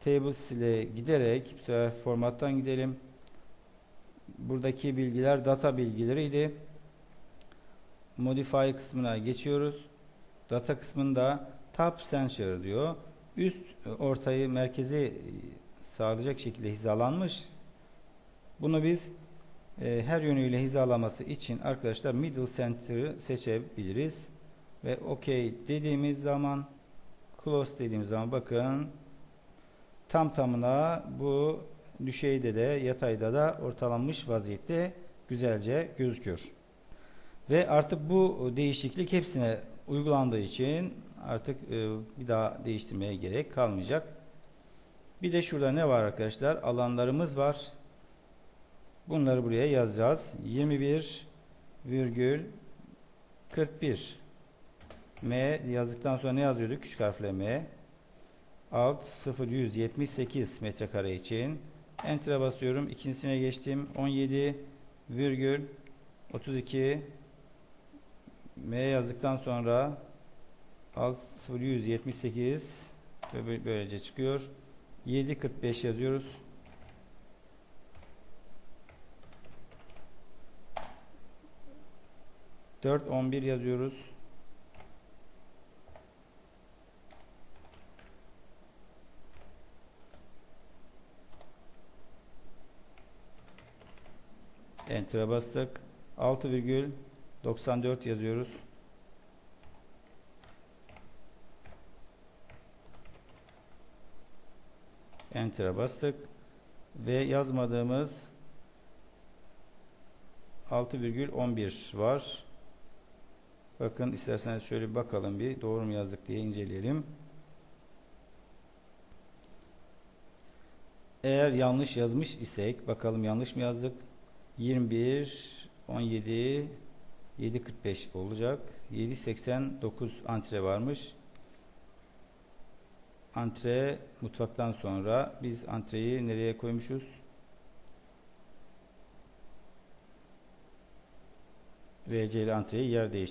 Tables ile giderek bu sefer formattan gidelim. Buradaki bilgiler data bilgileriydi. Modify kısmına geçiyoruz. Data kısmında top center diyor. Üst ortayı merkezi sağlayacak şekilde hizalanmış. Bunu biz her yönüyle hizalaması için arkadaşlar middle center'ı seçebiliriz. Ve OK dediğimiz zaman, close dediğimiz zaman bakın tam tamına bu düşeyde de yatayda da ortalanmış vaziyette güzelce gözüküyor. Ve artık bu değişiklik hepsine uygulandığı için artık bir daha değiştirmeye gerek kalmayacak. Bir de şurada ne var arkadaşlar? Alanlarımız var. Bunları buraya yazacağız. 21,41 M yazdıktan sonra ne yazıyorduk? Küçük harfle M. Alt 0178 metrekare için. Enter'a basıyorum. İkincisine geçtim. 17,32 M yazdıktan sonra alt 0178 ve böylece çıkıyor. 7,45 yazıyoruz. .11 yazıyoruz. Enter'a bastık. 6,94 yazıyoruz. Enter'a bastık. Ve yazmadığımız 6,11 var. Bakın isterseniz şöyle bir bakalım, bir doğru mu yazdık diye inceleyelim. Eğer yanlış yazmış isek bakalım yanlış mı yazdık? 21 17 7,45 olacak. 7,89 antre varmış. Antre mutfaktan sonra biz antreyi nereye koymuşuz? VC ile antreyi yer değiştirdik.